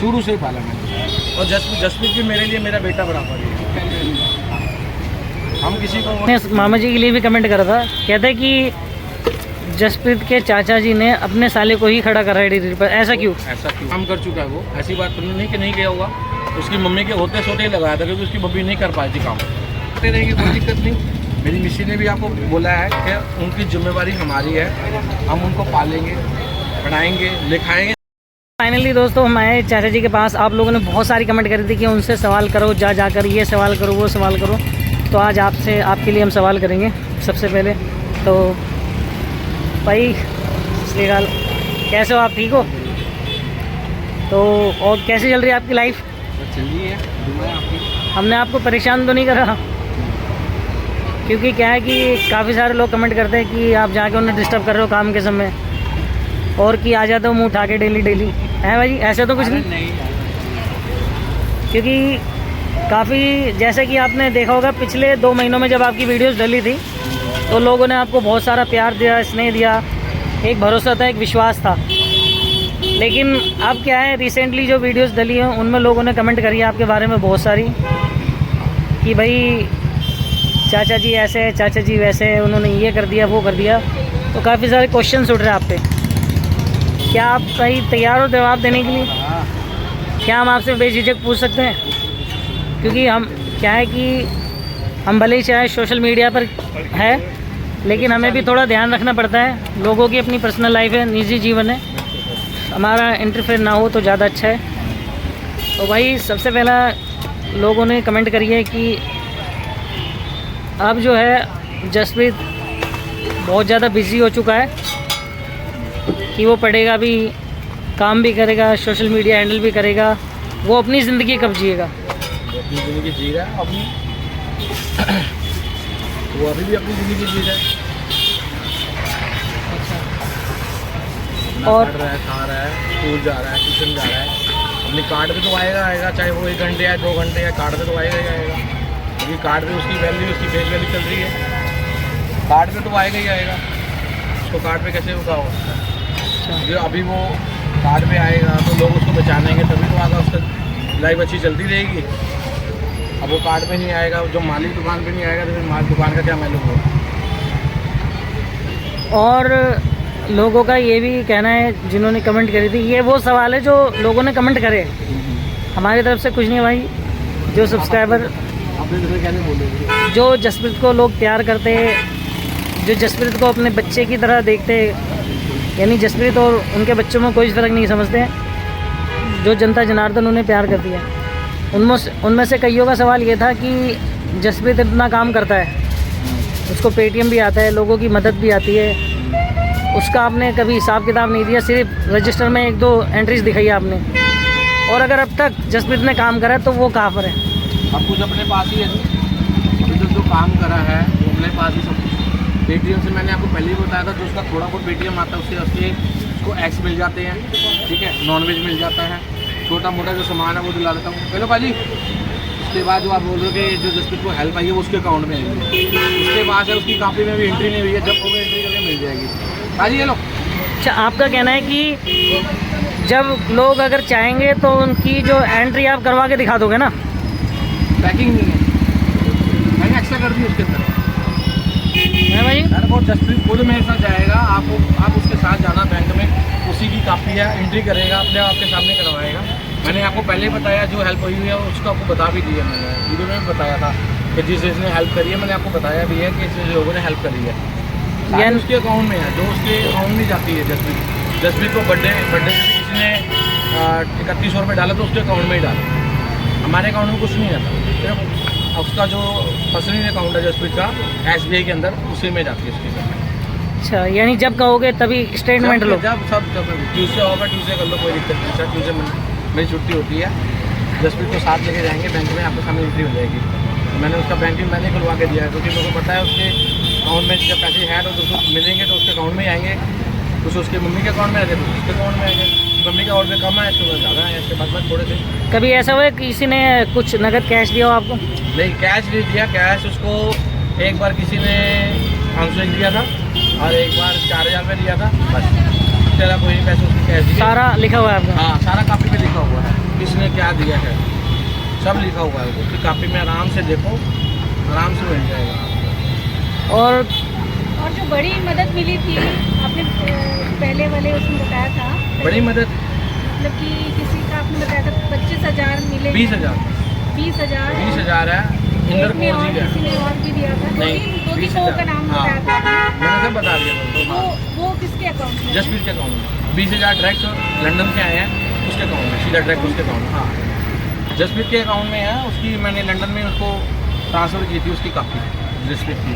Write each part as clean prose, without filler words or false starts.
शुरू से ही पाला मैंने। और जसप्रीत भी मेरे लिए मेरा बेटा बराबर है। हम किसी को मामा जी के लिए भी कमेंट करा था, कहते कि जसप्रीत के चाचा जी ने अपने साले को ही खड़ा करा है डेयरी पर, ऐसा क्यों? काम कर चुका है वो, ऐसी बात तो नहीं कि नहीं किया होगा। उसकी मम्मी के होते सोते ही लगाया था, क्योंकि उसकी मम्मी नहीं कर पाई थी काम। करते रहेंगे, कोई दिक्कत नहीं। मेरी मिसी ने भी आपको बोला है कि उनकी जिम्मेवारी हमारी है, हम उनको पालेंगे, पढ़ाएंगे, लिखाएंगे। फाइनली दोस्तों हम आए चाचा जी के पास। आप लोगों ने बहुत सारी कमेंट करी थी कि उनसे सवाल करो, जाकर ये सवाल करो, वो सवाल करो। तो आज आपके लिए हम सवाल करेंगे। सबसे पहले तो भाई श्रीकाल, कैसे हो आप? ठीक हो? तो और कैसे चल रही है आपकी लाइफ? चल रही है, आपकी। हमने आपको परेशान तो नहीं करा? क्योंकि क्या है कि काफ़ी सारे लोग कमेंट करते हैं कि आप जाके उन्हें डिस्टर्ब कर रहे हो काम के समय, और कि आ जाते हो मुँह उठा के डेली है भाई, ऐसे तो कुछ नहीं। क्योंकि काफ़ी, जैसे कि आपने देखा होगा पिछले 2 महीनों में जब आपकी वीडियोस डली थी तो लोगों ने आपको बहुत सारा प्यार दिया, स्नेह दिया, एक भरोसा था, एक विश्वास था। लेकिन अब क्या है, रिसेंटली जो वीडियोस डली हैं उनमें लोगों ने कमेंट करी है आपके बारे में बहुत सारी, कि भाई चाचा जी ऐसे है, चाचा जी वैसे है, उन्होंने ये कर दिया, वो कर दिया। तो काफ़ी सारे क्वेश्चन उठ रहे हैं आप पे। क्या आप भाई तैयार हो जवाब देने के लिए? क्या हम आपसे बेझिझक पूछ सकते हैं? क्योंकि हम क्या है कि हम भले ही चाहे सोशल मीडिया पर है, लेकिन हमें भी थोड़ा ध्यान रखना पड़ता है। लोगों की अपनी पर्सनल लाइफ है, निजी जीवन है, हमारा इंटरफेयर ना हो तो ज़्यादा अच्छा है। तो भाई सबसे पहला लोगों ने कमेंट करी है कि अब जो है जसप्रीत बहुत ज़्यादा बिजी हो चुका है, कि वो पढ़ेगा भी, काम भी करेगा, सोशल मीडिया हैंडल भी करेगा, वो अपनी ज़िंदगी कब जिएगा? अपनी ज़िंदगी जी रहा है अपनी, वो अभी भी अपनी ज़िंदगी जी रहा है। और पढ़ रहा है, खा रहा है, स्कूल जा रहा है, ट्यूशन जा रहा है। अपनी कार्ड पे तो आएगा, चाहे वो 1 घंटे या 2 घंटे या कार्ड पे तो आएगा ही आएगा। क्योंकि कार्ड पे उसकी वैल्यू, उसकी फेस वैल्यू चल रही है, कार्ड पे तो आएगा ही आएगा। उसको कार्ड पे कैसे होगा? जो अभी वो कार्ड पे आएगा तो लोग उसको पहचानेंगे, तभी तो आगे उसका लाइफ अच्छी चलती रहेगी। अब वो कार्ड पे नहीं आएगा, जो मालिक दुकान पे नहीं आएगा, तो फिर मालिक दुकान का क्या मालूम होगा? और लोगों का ये भी कहना है, जिन्होंने कमेंट करी थी, ये वो सवाल है जो लोगों ने कमेंट करे, हमारी तरफ से कुछ नहीं भाई। जो सब्सक्राइबर अपने तरफ कहने बोले, जो जसप्रीत को लोग प्यार करते, जो जसप्रीत को अपने बच्चे की तरह देखते, यानी जसप्रीत और उनके बच्चों में कोई फ़र्क नहीं समझते, जो जनता जनार्दन उन्हें प्यार करती है, उनमें से कईयों का सवाल ये था कि जसप्रीत इतना काम करता है, उसको पेटीएम भी आता है, लोगों की मदद भी आती है, उसका आपने कभी हिसाब किताब नहीं दिया, सिर्फ रजिस्टर में 1-2 एंट्रीज दिखाई आपने। और अगर अब तक जसप्रीत ने काम करा है तो वो कहाँ पर है? सब कुछ अपने पास ही है। अभी तक जो काम करा है वो अपने पास ही सब कुछ। पेटीएम से मैंने आपको पहले ही बताया था, जो उसका थोड़ा बहुत पेटीएम आता है उससे उसको एग्स मिल जाते हैं, ठीक है, नॉनवेज मिल जाता है, छोटा मोटा जो सामान है वो दिला देता हूँ। चलो भाजी, उसके बाद जो आप बोल रहे हो कि जो जसप्रीत को हेल्प आई है वो उसके अकाउंट में आएगी। उसके बाद है उसकी कापी में भी एंट्री नहीं हुई है, जब वो एंट्री करके मिल जाएगी। भाजी हेलो। अच्छा, आपका कहना है कि जब लोग अगर चाहेंगे तो उनकी जो एंट्री आप करवा के दिखा दोगे ना? पैकिंग नहीं है, मैंने एक्स्ट्रा कर दी उसके अंदर है भाई। अरे वो जसप्रीत खुद मेरे साथ जाएगा, आप उसके साथ जाना बैंक में, उसी की कापी है, एंट्री करेगा, अपने आपके सामने करवाएगा। मैंने आपको पहले ही बताया, जो हेल्प हुई है उसको आपको बता भी दिया, मैंने वीडियो में भी बताया था कि जिस जिसने हेल्प करी है, मैंने आपको बताया भी है कि जिस लोगों ने हेल्प करी है, यानी उसके अकाउंट में है, जो उसके अकाउंट में जाती है। जसप्रीत को बर्थडे पे किसी ने 3100 रुपये डाला तो उसके अकाउंट में ही डाला, हमारे अकाउंट में कुछ नहीं आता। सिर्फ उसका जो पर्सनल अकाउंट है जसप्रीत का SBI के अंदर, उसी में जाती है उसकी। अच्छा, यानी जब कहोगे तभी स्टेटमेंट लो? जब ट्यूसडे होगा, ट्यूसडे कर लो, कोई दिक्कत नहीं। सर ट्यूसडे मेरी छुट्टी होती है, जसप्रीत को साथ लेके जाएंगे बैंक में, आपके सामने एंट्री हो जाएगी। मैंने उसका बैंकिंग मैंने खुलवा के दिया है, क्योंकि मेरे को पता है उसके अकाउंट में जब पैसे हैं तो उसको मिलेंगे तो उसके अकाउंट में ही आएंगे, कुछ उसके मम्मी के अकाउंट में आएंगे तो उसके अकाउंट में आएंगे। मम्मी के अकाउंट में कम है तो ज़्यादा है, इसके बाद थोड़े से। कभी ऐसा हुआ कि किसी ने कुछ नगद कैश दिया हो आपको? नहीं, कैश नहीं दिया। कैश उसको एक बार किसी ने 500 दिया था और एक बार 4000 में दिया था, बस। तेरा कोई पैसे उसकी कैश दिया। सारा लिखा हुआ है आपका? हाँ, सारा कापी पे लिखा हुआ है। सब लिखा हुआ है, उसकी कापी में आराम से देखो, आराम से मिल जाएगा। और जो बड़ी मदद मिली थी आपने पहले वाले उसमें बताया था, बड़ी मदद मतलब कि किसी का आपने बताया था 25,000 मिले, 20,000 20,000 है, इंदर एक में कौर और जी का किसी ने और भी दिया था, नहीं, दो तीन 20,000 लोगों का नाम हाँ। बताया था आपने। मैंने सब बता दिया वो किसके अकाउंट में? जसप्रीत के अकाउंट में 20,000 डायरेक्ट लंदन से आए हैं, उसके अकाउंट में सीधा डायरेक्ट उसके अकाउंट में। हाँ, जसप्रीत के अकाउंट में है, उसकी मैंने लंदन में उसको ट्रांसफ़र की थी, उसकी कापी जसप्रीत की,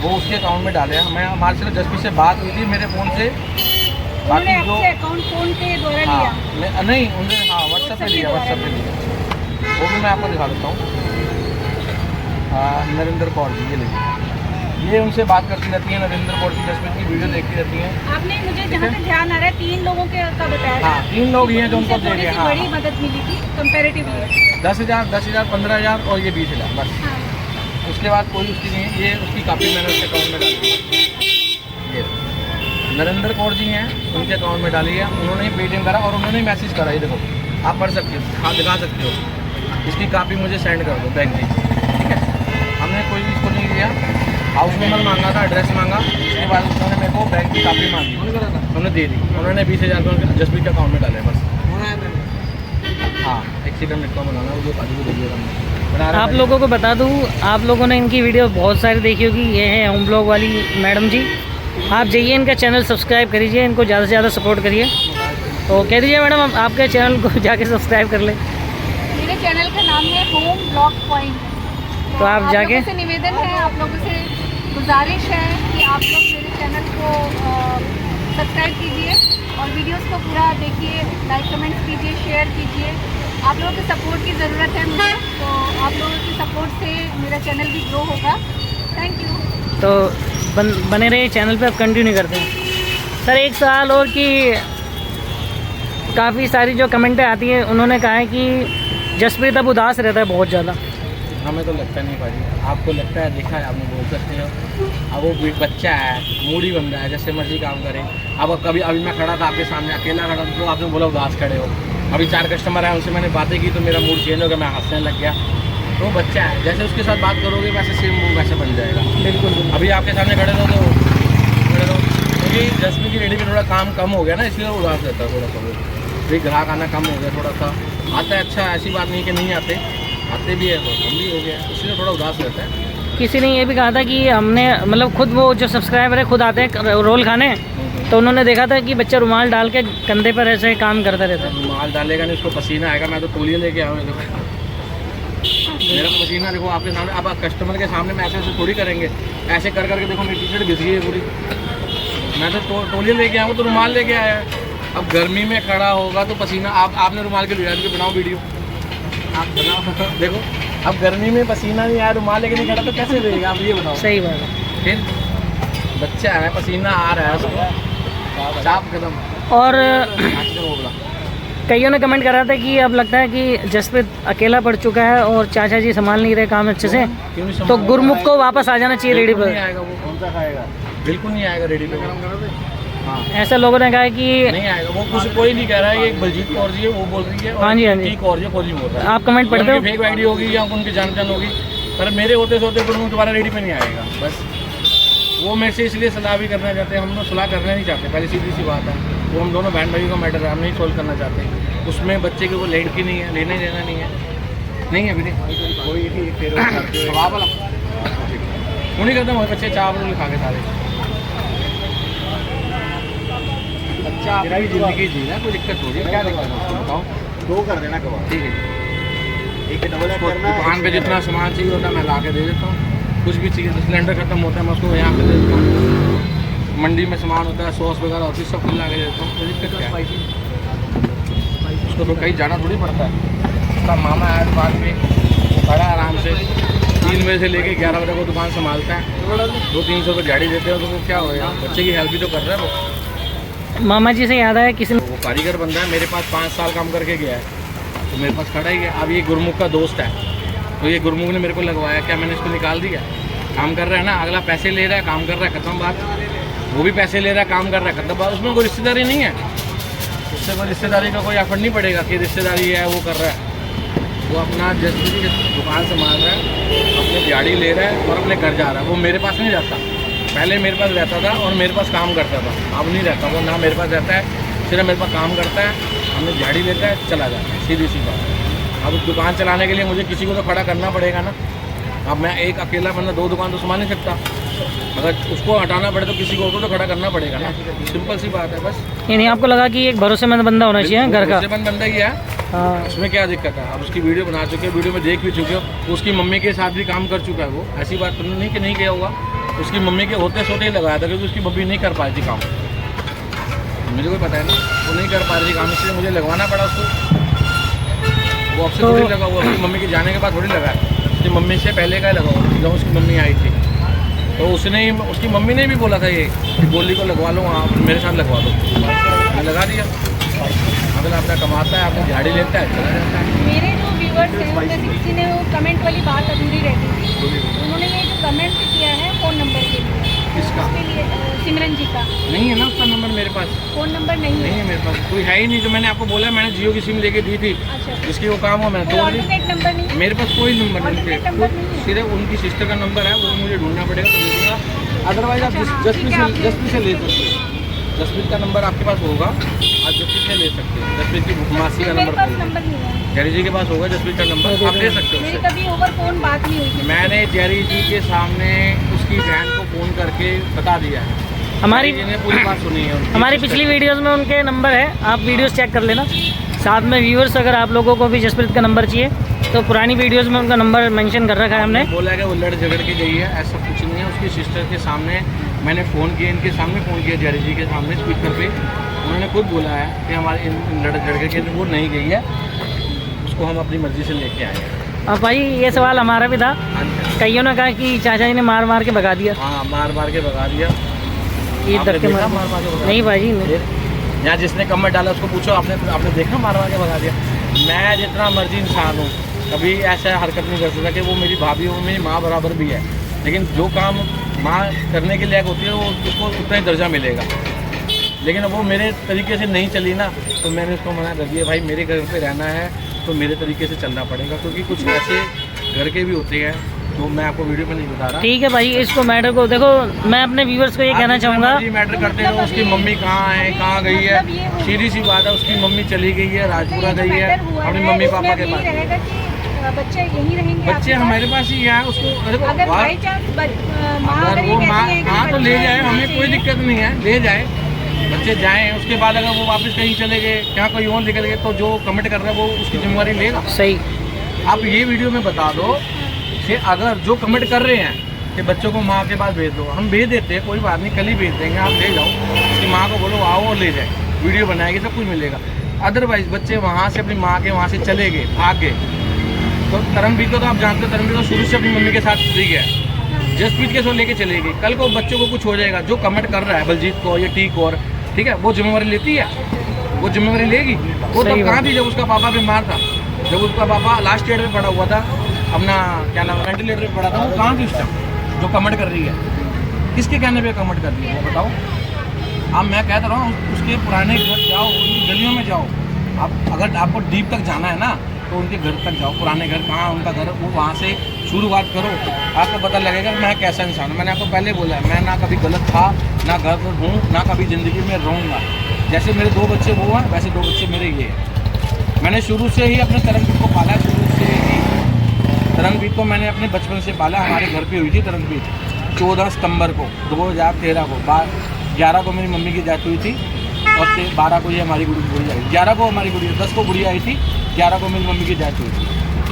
वो उसके अकाउंट में डाले हैं। मैं हमारे से जसप्रीत से बात हुई थी मेरे फ़ोन से, उन्होंने बाकी जो आपसे अकाउंट फोन पे द्वारा लिया? हाँ नहीं उन्होंने हाँ व्हाट्सएप पे लिया, व्हाट्सएप पे लिया, वो भी मैं आपको दिखा देता हूँ। नरेंद्र कौर जी ये लीजिए, ये उनसे बात करती रहती है, नरेंद्र कौर जी जसप्रीत की वीडियो देखती रहती हैं। आपने मुझे जहाँ तक ध्यान आ रहा है 3 लोगों के का बताया था। हाँ 3 लोग ही हैं जो उनको उनसे दे थोड़ी रहे सी हैं। बड़ी हाँ मदद मिली थी कंपैरेटिवली। 10,000 15,000 और ये 20,000 बस। हाँ, उसके बाद कोई उसकी नहीं है, ये उसकी कापी मैंने उसके अकाउंट में डाली है। ये नरेंद्र कौर जी हैं, उनके अकाउंट में डाली है, उन्होंने ही पेटीएम करा और उन्होंने ही मैसेज करा, ये देखो आप पढ़ सकते हो, हाँ दिखा सकते हो, इसकी कापी मुझे सेंड कर दो बैंक की, ठीक है। हमने कोई भी इसको नहीं लिया, हाउस नंबर मांगा था, एड्रेस मांगा, उसके बाद उन्होंने मेरे को बैंक की कापी मांगी, उन्होंने दे दी, उन्होंने 20,000 जसप्रीत के अकाउंट में डाले बस। हाँ एक्सीडेंट लिखा बनाना, वो जो काजू को देखिएगा। आप लोगों को बता दूं, आप लोगों ने इनकी वीडियो बहुत सारी देखी होगी, ये है होम ब्लॉग वाली मैडम जी। आप जाइए इनका चैनल सब्सक्राइब करिए, इनको ज़्यादा से ज़्यादा सपोर्ट करिए। तो कह दीजिए मैडम आप आपके चैनल को जाके सब्सक्राइब कर लें। मेरे चैनल का नाम है होम ब्लॉग पॉइंट। तो आप जाके लोगों से निवेदन है, आप लोगों से गुजारिश है कि आप लोग मेरे चैनल को सब्सक्राइब कीजिए और वीडियोस को पूरा देखिए, लाइक कमेंट्स कीजिए, शेयर कीजिए। आप लोगों की सपोर्ट की ज़रूरत है मुझे, तो आप लोगों की सपोर्ट से मेरा चैनल भी ग्रो होगा। Thank you. तो बने रहिए चैनल पे, अब कंटिन्यू करते हैं। सर एक सवाल और कि काफ़ी सारी जो कमेंटें आती हैं, उन्होंने कहा है कि जसप्रीत अब उदास रहता है बहुत ज़्यादा। हमें तो लगता नहीं भाजी, आपको लगता है, देखा है आपने, बोल सकते हो। अब वो बच्चा है, मूडी बंदा है, जैसे मर्जी काम करे। अब कभी अभी मैं खड़ा था आपके सामने, अकेला खड़ा था, तो आपने बोला उदास खड़े हो। अभी 4 कस्टमर आए, उनसे मैंने बातें की तो मेरा मूड चेंज हो गया, मैं हंसने लग गया। तो बच्चा है, जैसे उसके साथ बात करोगे वैसे सेम मूड वैसे बन जाएगा। बिल्कुल। अभी आपके सामने खड़े रहो तो खड़े रहो, क्योंकि जसप्रीत की रेडी में थोड़ा काम कम हो गया ना, इसलिए वो उदास रहता है थोड़ा सा। वो भी ग्राहक आना कम हो गया थोड़ा सा, आता है अच्छा, ऐसी बात नहीं कि नहीं आते, आते भी है, तो कम भी हो गया, इसलिए थोड़ा उदास रहता है। किसी ने ये भी कहा था कि हमने मतलब खुद वो जो सब्सक्राइबर है खुद आते हैं रोल खाने, तो उन्होंने देखा था कि बच्चा रुमाल डाल के कंधे पर ऐसे काम करता रहता है। रुमाल डालेगा नहीं, उसको पसीना आएगा। मैं तो तौलिया लेके आया हूँ, देखो मेरा पसीना देखो आपके सामने। अब आप कस्टमर के सामने में ऐसे ऐसे थोड़ी करेंगे, ऐसे कर करके देखो मेरी टी शर्ट घिस गई है पूरी। मैं तो तौलिया लेके आया हूँ, तो रुमाल लेके आया है। अब गर्मी में खड़ा होगा तो पसीना, आपने रुमाल के लिया तो बनाओ वीडियो, आप बनाओ देखो। अब गर्मी में पसीना नहीं आया, रुमाल लेके नहीं खड़ा तो कैसे रहेगा, आप ये बताओ। सही बात है। फिर बच्चा है, पसीना आ रहा है उसको, चाप कदम। और बोला कईयों ने कमेंट करा था कि अब लगता है कि जसप्रीत अकेला पड़ चुका है और चाचा जी संभाल नहीं रहे काम अच्छे से, क्यों नहीं तो गुरमुख को वापस आ जाना चाहिए रेडी नहीं पर। आएगा वो, कौन सा खाएगा, बिल्कुल नहीं आएगा रेडी पे। हाँ ऐसा लोगों ने कहा है कि नहीं आएगा वो, कुछ कोई नहीं कह रहा है। ये एक बलजीत कौर जी है, वो बोल रही है, और हाँ जी, हाँ जी। एक कौर जी बोल रहा है। आप कमेंट पढ़ते हो? फेक आईडी होगी या उनकी जान होगी, पर मेरे होते सोते गुरमुख दोबारा रेडी पे नहीं आएगा। बस वो मेरे से इसलिए सलाह भी करना चाहते हैं, हम लोग सलाह करना नहीं चाहते, पहले सीधी सी बात है। वो हम दोनों बहन भाइयों का मैटर है, हम नहीं सोल्व करना चाहते। उसमें बच्चे के वो लड़की नहीं है, लेना देना नहीं है, नहीं है अभी कोई वाला उन्हीं करते हैं बच्चे चावल खा के सारे। बच्चा अपनी जिंदगी जी रहा, कोई दिक्कत हो रही है, क्या दिक्कत है उसको बताओ। 2 कर देना कबाब, ठीक है, एक डबल ऐड करना है। दुकान पे जितना सामान चाहिए होता है मैं ला के दे देता हूँ। कुछ भी चाहिए, सिलेंडर खत्म होता है मैं उसको यहाँ पे दे देता हूँ। मंडी में सामान होता है, सॉस वगैरह होती है, सब कुछ ला के दे देता हूँ। कोई दिक्कत क्या है, उसको तो कहीं जाना थोड़ी पड़ता है। उसका मामा है दुकान पे, वो खड़ा आराम से 3 बजे से लेके 11 बजे को दुकान संभालता है। 200-300 रुपये गाड़ी देते हो तो वो क्या होगा, बच्चे की हेल्प भी तो कर रहा है वो। मामा जी से याद आया किसी ने वो कारीगर बंदा है, मेरे पास 5 साल काम करके गया है, तो मेरे पास खड़ा ही है। अब ये गुरमुख का दोस्त है, तो ये गुरमुख ने मेरे को लगवाया, क्या मैंने इसको निकाल दिया? काम कर रहा है ना, अगला पैसे ले रहा है, काम कर रहा है, खत्म बात। वो भी पैसे ले रहा है, काम कर रहा है, खत्म बात। उसमें कोई रिश्तेदारी नहीं है, उससे कोई रिश्तेदारी का कोई एफर्ट नहीं पड़ेगा कि रिश्तेदारी है वो कर रहा है। वो अपना जसप्रीत की दुकान से मार रहा है, अपनी गाड़ी ले रहा है और अपने घर जा रहा है। वो मेरे पास नहीं रहता, पहले मेरे पास रहता था और मेरे पास काम करता था, अब नहीं रहता। वो ना मेरे पास रहता है, सिर्फ मेरे पास काम करता है, हमने गाड़ी लेता है, चला जाता है, सीधी सी बात। अब दुकान चलाने के लिए मुझे किसी को तो खड़ा करना पड़ेगा ना। अब मैं एक अकेला बंदा 2 दुकान तो संभाल नहीं सकता, अगर उसको हटाना पड़े तो किसी को तो खड़ा करना पड़ेगा ना। सिंपल सी बात है बस। ये नहीं, आपको लगा कि एक भरोसेमंद बंदा होना चाहिए घर का। भरोसेमंद बंदा ही है, हाँ। उसमें क्या दिक्कत है। अब उसकी वीडियो बना चुके हो, वीडियो में देख भी चुके हो, उसकी मम्मी के साथ भी काम कर चुका है वो। ऐसी बात तो नहीं कि नहीं किया होगा, उसकी मम्मी के होते सोते ही लगाया था, क्योंकि उसकी मम्मी नहीं कर पाई थी काम। मुझे कोई पता है ना, वो नहीं कर पा रही थी काम, इसलिए मुझे लगवाना पड़ा उसको। वो अब से तो- थोड़ी लगा हुआ, उसकी मम्मी के जाने के बाद थोड़ी लगा है, उसकी मम्मी से पहले का ही लगा हुआ, जब उसकी मम्मी आई थी तो उसने ही, उसकी मम्मी ने भी बोला था ये कि गोली को लगवा लो, आप मेरे साथ लगवा दो। मैंने लगा दिया। अगला अपना कमाता है, अपनी झाड़ी लेता है, चला जाता है। मेरे जो व्यूअर्स हैं उनमें से किसी ने वो कमेंट वाली बात अधूरी रहती थी, उन्होंने ये जो कमेंट किया है फ़ोन नंबर के लिए, किसका? उसके लिए सिमरन जी का नहीं है ना उसका नंबर मेरे पास, फ़ोन नंबर नहीं नहीं है। है मेरे पास, कोई है ही नहीं। जो मैंने आपको बोला, मैंने जियो की सिम लेके दी थी, अच्छा, जिसकी वो काम हो मैंने कोई तोड़ दी। ऑल्टरनेट नंबर नहीं है? मेरे पास कोई नंबर नहीं Alternate है, number नहीं है? सिर्फ उनकी सिस्टर का नंबर है, वो मुझे ढूंढना पड़ेगा तो दे दूँगा। अदरवाइज आप अच्छा, हाँ, जसप्रीत ठीक है, आपने- जसप्रीत से ले सकते हो। जसप्रीत का नंबर आपके पास होगा, आप जसप्रीत से ले सकते हो। जसप्रीत की मासी का मेरे पास नंबर नंबर नहीं है, जेरी जी के पास होगा, जसप्रीत का नंबर आप ले सकते हो मेरी उससे। कभी ओवर फ़ोन बात नहीं हुई थी। मैंने जेरी जी के सामने उसकी बहन को फ़ोन करके बता दिया है, हमारी जेरी जी ने पूरी बात सुनी है उनकी। हमारी पिछली वीडियोस में उनके नंबर है, आप वीडियोस चेक कर लेना। साथ में व्यूअर्स, अगर आप लोगों को भी जसप्रीत का नंबर चाहिए तो पुरानी वीडियोस में उनका नंबर मेंशन कर रखा है हमने। बोला है कि वो लड़ झगड़ के गई है, ऐसा कुछ नहीं है। उसकी सिस्टर के सामने मैंने फ़ोन किया, इनके सामने फ़ोन किया, जेरी जी के सामने स्पीकर पे, उन्होंने खुद बोला है कि हमारे इन लड़ झगड़ के वो नहीं गई है, उसको हम अपनी मर्ज़ी से लेके आए हैं। अब भाई ये सवाल हमारा भी था, कईयों ने कहा कि चाचा जी ने मार मार के भगा दिया। हाँ, मार मार के भगा दिया। ये आपने धक्के देखा मार मार मार के भगा नहीं भाई नहीं। दिया? यहाँ जिसने कमेंट डाला उसको पूछो, आपने देखा मार मार के भगा दिया? मैं जितना मर्जी इंसान हूँ, कभी ऐसा हरकत नहीं कर सकता कि वो मेरी भाभी हो, मेरी माँ बराबर भी है, लेकिन जो काम माँ करने के लायक होती है वो उसको उतना ही दर्जा मिलेगा। लेकिन अब वो मेरे तरीके से नहीं चली ना, तो मैंने उसको मना कर दिया, भाई मेरे घर पे रहना है तो मेरे तरीके से चलना पड़ेगा, क्योंकि कुछ ऐसे घर के भी होते हैं, तो मैं आपको वीडियो में नहीं बता रहा। ठीक है भाई, इसको मैटर को देखो, मैं अपने व्यूअर्स को ये कहना चाहूँगा, मैटर करते हो उसकी मम्मी कहाँ है, कहाँ गई है, सीधी सी बात है, उसकी मम्मी चली गई है, राजपुरा गई है अपनी मम्मी पापा के पास। रहेगा कि बच्चे यहीं रहेंगे बच्चे आपके हमारे पास ही है, उसको अगर बाई चांस माँ अगर अगर वो ये माँ कहती है कि हाँ तो ले बच्चे जाए, हमें चाहिए, कोई दिक्कत नहीं है, ले जाए, बच्चे जाएं। उसके बाद अगर वो वापस कहीं चले गए, क्या कोई और निकल गए, तो जो कमेंट कर रहा है वो उसकी जिम्मेवारी लेगा। सही। आप ये वीडियो में बता दो कि अगर जो कमेंट कर रहे हैं कि बच्चों को माँ के पास भेज दो, हम भेज देते हैं, कोई बात नहीं, कल ही भेज देंगे, आप ले जाओ, उसकी माँ को बोलो आओ और ले जाए, वीडियो बनाएगी, सब कुछ मिलेगा। अदरवाइज बच्चे वहाँ से अपनी माँ के वहाँ से चले गए, भाग गए, तो तरनबीर को तो आप जानते हो, तरनबीर तो शुरू से अपनी मम्मी के साथ फ्री है, जसप्रीत के सो लेके चले गई। कल को बच्चों को कुछ हो जाएगा, जो कमेंट कर रहा है बलजीत को या टी को, और ठीक है, वो जिम्मेवारी लेती है, वो जिम्मेवारी लेगी। वो सही तब बात। कहाँ थी जब उसका पापा बीमार था, जब उसका पापा लास्ट ईयर में पड़ा हुआ था, अपना क्या नाम वेंटिलेटर पे पड़ा था, वो कहाँ थी उस टाइम जो कमेंट कर रही है? किसके कहने पे कमेंट कर रही है वो बताओ? अब मैं कहता रहा हूँ उसके पुराने घर जाओ, उनकी गलियों में जाओ, आप अगर आपको डीप तक जाना है ना तो उनके घर तक जाओ, पुराने घर कहाँ उनका घर, वो वहाँ से शुरुआत करो, आपको पता लगेगा मैं कैसा इंसान हूँ। मैंने आपको पहले बोला है, मैं ना कभी गलत था, ना घर पर हूँ, ना कभी ज़िंदगी में रहूँगा। जैसे मेरे 2 बच्चे वो हैं, वैसे 2 बच्चे मेरे ये हैं। मैंने शुरू से ही अपने तरनबीर को पाला, शुरू से ही तरनबीर को मैंने अपने बचपन से पाला। हमारे घर पे हुई थी तरनबीर 14 सितंबर को 2013 को, 11 को मेरी मम्मी की डेथ हुई थी और 12 को ये हमारी गुड़िया आई, 11 को हमारी गुड़िया, 10 को गुड़िया आई थी, 11 को मेरी मम्मी की डेथ हुई थी,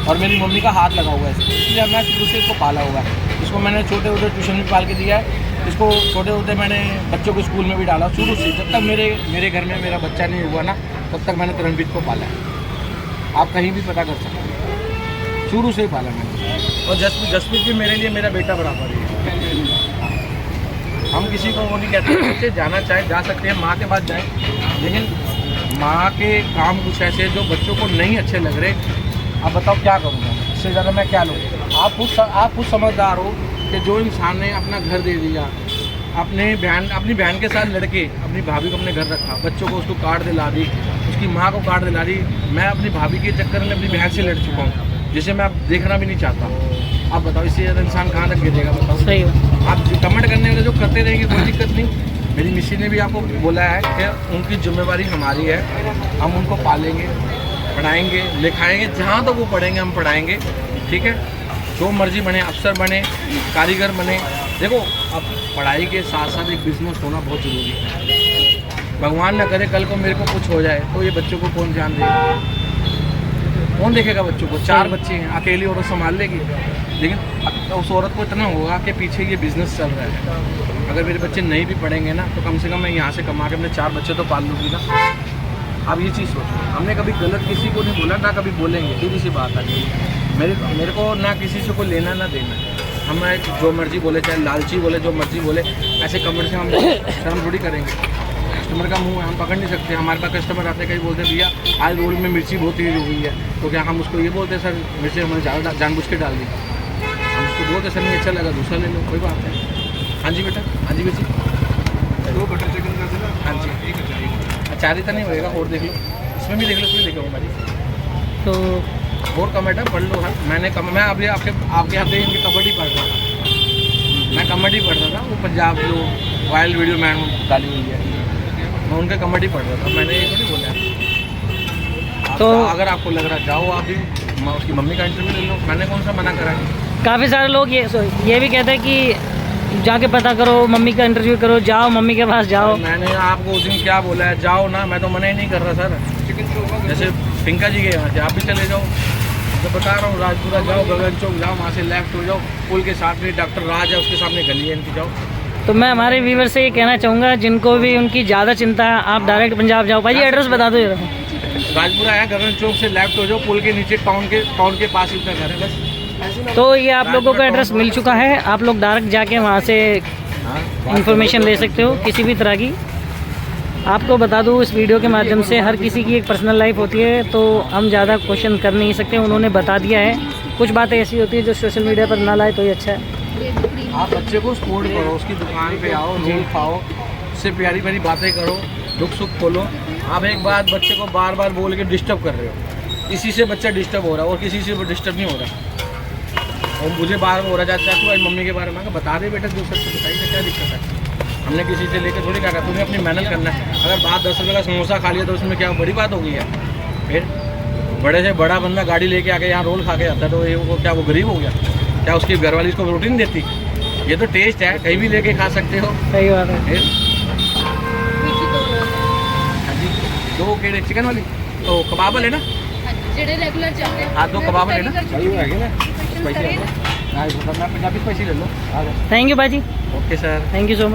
और मेरी मम्मी का हाथ लगा हुआ है इसलिए मैं शुरू से इसको पाला हुआ है। इसको मैंने छोटे छोटे ट्यूशन में पाल के दिया है, इसको छोटे छोटे मैंने बच्चों को स्कूल में भी डाला शुरू से। जब तक मेरे घर में मेरा बच्चा नहीं हुआ ना, तब तक मैंने तरनबीर को पाला है, आप कहीं भी पता कर सकते हैं, शुरू से ही पाला मैंने। और जसप्रीत भी मेरे लिए मेरा बेटा बराबर है। हम किसी को वो नहीं कहते, बच्चे जाना चाहे जा सकते हैं, माँ के पास जाएं, लेकिन माँ के काम कुछ ऐसे जो बच्चों को नहीं अच्छे लग रहे, अब बताओ क्या करूँगा, इससे ज़्यादा मैं क्या लूँ? आप खुद समझदार हो कि जो इंसान ने अपना घर दे दिया, अपनी बहन के साथ लड़के अपनी भाभी को अपने घर रखा, बच्चों को उसको कार्ड दिला दी, उसकी माँ को कार्ड दिला रही। मैं अपनी भाभी के चक्कर में अपनी बहन से लड़ चुका हूँ, जिसे मैं अब देखना भी नहीं चाहता। आप बताओ इससे ज़्यादा इंसान कहाँ तक गिरेगा बताओ। सही बात। आप कमेंट करने वाले जो करते रहेंगे कोई दिक्कत नहीं। मेरी मिस्सी ने भी आपको बोला है कि उनकी जिम्मेवारी हमारी है, हम उनको पालेंगे, पढ़ाएंगे, लिखाएंगे, जहाँ तक वो पढ़ेंगे हम पढ़ाएंगे, ठीक है। जो मर्जी बने, अफसर बने, कारीगर बने। देखो अब पढ़ाई के साथ साथ एक बिजनेस होना बहुत ज़रूरी है। भगवान न करे कल को मेरे को कुछ हो जाए तो ये बच्चों को कौन ध्यान देगा, कौन देखेगा बच्चों को। 4 बच्चे हैं, अकेली औरत संभाल लेगी, लेकिन उस औरत को इतना होगा कि पीछे ये बिज़नेस चल रहा है। अगर मेरे बच्चे नहीं भी पढ़ेंगे ना तो कम से कम मैं यहाँ से कमा के अपने 4 बच्चे तो पाल लूँगी ना। अब ये चीज़ सोचो, हमने कभी गलत किसी को नहीं बोला, ना कभी बोलेंगे। सीधी सी बात है, मेरे को ना किसी से कोई लेना ना देना। हम जो मर्जी बोले, चाहे लालची बोले, जो मर्जी बोले, ऐसे कमेंट से हम शर्म थोड़ी करेंगे। कस्टमर का मुंह हम पकड़ नहीं सकते। हमारे पास कस्टमर आते कहीं बोलते भैया आज रोड में मिर्ची बहुत तेज हो गई है, तो क्या हम उसको ये बोलते सर मिर्ची हमने ज़्यादा जानबूझ के डाल दी। हम उसको बोलते सर नहीं अच्छा लगा दूसरा ले लो, कोई बात नहीं। हाँ जी बेटा, हाँ जी बेटी, 2 बटर चिकन कर देना। हाँ जी। एक चाहिए। अचार ही तो नहीं होएगा, और देख लो, इसमें भी देख लो, इसमें देखो हमारी तो और कमेंट है, पढ़ लो। हाँ मैं अभी आपके यहाँ से इनकी कबड्डी पढ़ रहा था। मैं कबड्डी पढ़ रहा था, वो पंजाब जो वायरल वीडियो मैन डाली हुई है, मैं उनके कबड्डी पढ़ रहा था। मैंने ये थोड़ी बोला। तो अगर आपको लग रहा जाओ आप भी उसकी मम्मी का इंटरव्यू ले लो, मैंने कौन सा मना करा है। काफ़ी सारे लोग ये भी कहते हैं कि जाके पता करो, मम्मी का इंटरव्यू करो, जाओ मम्मी के पास जाओ। मैंने आपको उस दिन क्या बोला है, जाओ ना, मैं तो मना ही नहीं कर रहा सर। जैसे पिंका जी गए वहाँ से, आप भी चले जाओ। तो बता रहा हूँ, राजपुरा जाओ, गगन चौक जाओ, वहाँ से लेफ्ट हो जाओ, पुल के साथ में डॉक्टर राज है, उसके सामने गली है इनकी, जाओ। तो मैं हमारे व्यूवर से ये कहना चाहूँगा जिनको भी उनकी ज़्यादा चिंता है, आप डायरेक्ट पंजाब जाओ। भाई एड्रेस बता दो जरा। राजपुरा है, गगन चौक से लेफ्ट हो जाओ, पुल के नीचे टाउन के पास ही अपना घर है बस। तो ये आप लोगों का एड्रेस मिल चुका है, आप लोग डायरेक्ट जाके वहाँ से इंफॉर्मेशन ले सकते हो किसी भी तरह की। आपको बता दूँ इस वीडियो के माध्यम से हर किसी की एक पर्सनल लाइफ होती है, तो हम ज़्यादा क्वेश्चन कर नहीं सकते। उन्होंने बता दिया है, कुछ बातें ऐसी होती है जो सोशल मीडिया पर ना लाए तो ये अच्छा है। आप बच्चे को सपोर्ट करो, उसकी दुकान पे आओ, रोल खाओ, उससे प्यारी प्यारी बातें करो, दुख सुख खोलो। आप एक बात बच्चे को बार बार बोल के डिस्टर्ब कर रहे हो, इसी से बच्चा डिस्टर्ब हो रहा है और किसी से डिस्टर्ब नहीं हो रहा। और मुझे बार बार हो रहा जाता है तू आज मम्मी के बारे में बता दे बेटा, जो सच बताइए क्या दिक्कत है। हमने किसी से लेकर थोड़ी क्या कहा, तुम्हें अपनी मेहनत करना है। अगर बात 10 रुपये का समोसा खा लिया तो उसमें क्या बड़ी बात हो गई है। फिर बड़े से बड़ा बंदा गाड़ी लेके आके यहाँ रोल खा के आता है तो ये वो क्या वो गरीब हो गया क्या? उसकी घरवाली इसको रोटी नहीं देती? ये तो टेस्ट है, कहीं भी लेके खा सकते हो। सही बात है। फिर हाँ जी, 2 केड़े चिकन वाली तो कबाब लेना, जेडे रेगुलर चलते हैं। हाँ 2 कबाब लेना। हाँ पंजाबी स्पाइसी ले लो। थैंक यू भाई ji, okay sir, thank you so much.